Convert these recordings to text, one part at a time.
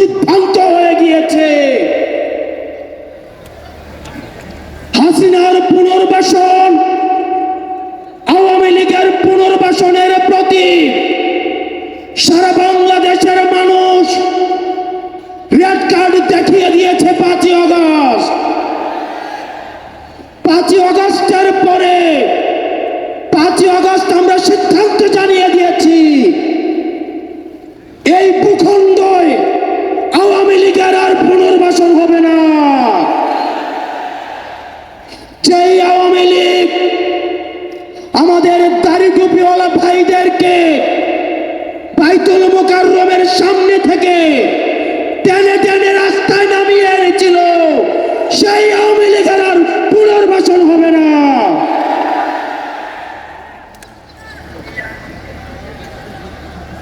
সিদ্ধান্ত হয়ে গিয়েছে হাসিনার পুনর্বাসন, আওয়ামী লীগের পুনর্বাসনের প্রতি সারা বাংলাদেশের মানুষ রেড কার্ড দেখিয়ে দিয়েছে 5ই আগস্ট। 5ই আগস্টের পরে 5ই আগস্ট আমরা সিদ্ধান্ত জানিয়ে দিয়েছি এই ভূখণ্ডে আওয়ামী লীগের আর পুনর্বাসন হবে না। যেই আওয়ামী লীগ আমাদের দাড়ি টুপিওয়ালা ভাইদেরকে বাইতুল মুকাররমের সামনে থেকে টেনে টেনে রাস্তায় নামিয়ে এনেছিল, সেই আওয়ামী লীগের আর পুনর্বাসন হবে না।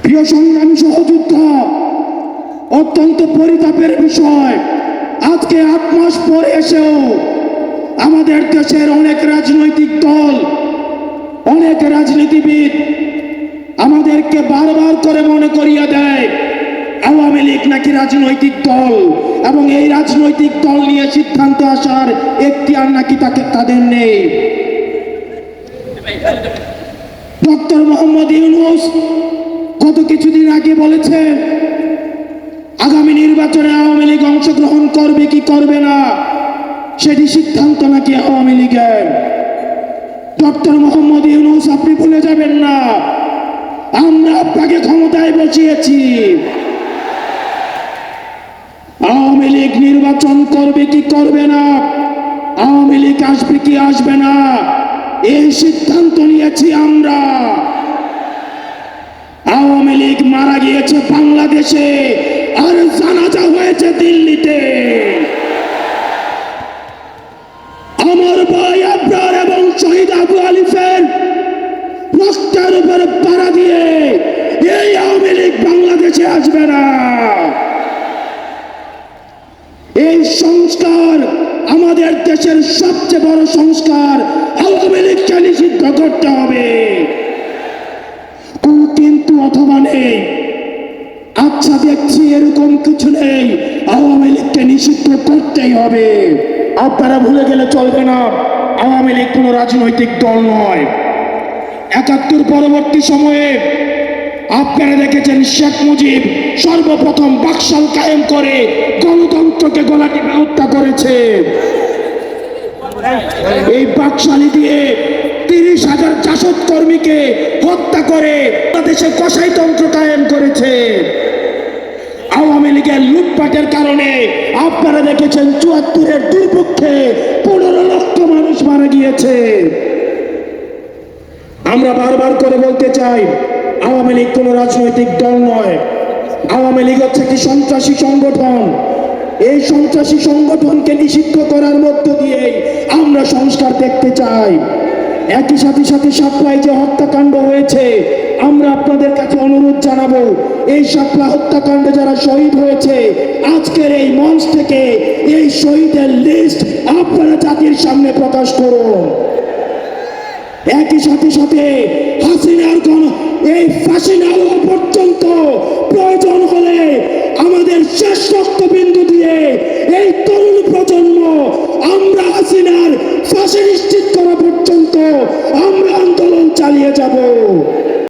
প্রিয় সংগ্রামী সহযোদ্ধা, অত্যন্ত পরিতাপের বিষয়, আজকে 8 মাস পরে এসেও আমাদের দেশের অনেক রাজনৈতিক দল, অনেক রাজনীতিবিদ আমাদেরকে বারবার করে মনে করিয়ে দেয় আওয়ামী লীগ নাকি রাজনৈতিক দল, এবং এই রাজনৈতিক দল নিয়ে সিদ্ধান্ত আসার এখতিয়ার নাকি তাদের নেই। ডক্টর মোহাম্মদ ইউনূস গত কিছুদিন আগে বলেছেন আগামী নির্বাচনে আওয়ামী লীগ অংশগ্রহণ করবে কি করবে না সেটি সিদ্ধান্ত নাকি আওয়ামী লীগের। ডক্টর মোহাম্মদ ইউনূস, আপনি ভুলে যাবেন না আমরা আপনাকে ক্ষমতায় বসিয়েছি। আওয়ামী লীগ নির্বাচন করবে কি করবে না, আওয়ামী লীগ আসবে কি আসবে না, এই সিদ্ধান্ত নিয়েছি আমরা। আওয়ামী লীগ মারা গিয়েছে বাংলাদেশে, আর জানাজা হয়েছে দিল্লিতে। আমার ভাই আবরার এবং শহীদ আবু আলিফের রক্তের উপর পাড়া দিয়ে এই আওয়ামী লীগ বাংলাদেশে আসবে না। এই সংস্কার আমাদের দেশের সবচেয়ে বড় সংস্কার, আওয়ামী লীগকে নিষিদ্ধ করতে হবে। কোন কিন্তু অথবা নেই, আচ্ছা দেখছি এরকম কিছু নেই, আওয়ামী লীগকে নিষিদ্ধ করতেই হবে। আপনারা ভুলে গেলে চলবে না, আওয়ামী লীগ কোনো রাজনৈতিক দল নয়। ৭১ পরবর্তী সময়ে আপনারা দেখেছেন শেখ মুজিব সর্বপ্রথম বাকশাল কায়েম করে গণতন্ত্রকে গলা টিপে হত্যা করেছে। এই বাকশালী দিয়ে ৩০,০০০ জাসদ কর্মীকে হত্যা করে বাংলাদেশে কসাইতন্ত্র কায়েম করেছে। আওয়ামী লীগের লুটপাটের কারণে আপনারা দেখেছেন ৭৪-এর দুর্ভিক্ষে ১৫ লক্ষ মানুষ মারা গিয়েছে। আমরা বারবার করে বলতে চাই আওয়ামী লীগ কোনো রাজনৈতিক দল নয়, আওয়ামী লীগ হচ্ছে একটি সন্ত্রাসী সংগঠন। এই সন্ত্রাসী সংগঠনকে নিষিদ্ধ করার মধ্য দিয়েই আমরা সংস্কার দেখতে চাই। একই সাথে শাপলায় যে হত্যাকাণ্ড হয়েছে, আমরা আপনাদের কাছে অনুরোধ জানাবো এই শাপলা হত্যাকাণ্ডে যারা শহীদ হয়েছে আজকের এই মঞ্চ থেকে এই শহীদের লিস্ট আপনারা জাতির সামনে প্রকাশ করুন। একই সাথে হাসিনার এই ফাঁসি না হওয়া পর্যন্ত প্রয়োজন হলে আমাদের শেষ রক্তবিন্দু দিয়ে এই তরুণ প্রজন্ম আমরা হাসিনার ফাঁসি নিশ্চিত করা পর্যন্ত আমরা আন্দোলন চালিয়ে যাব।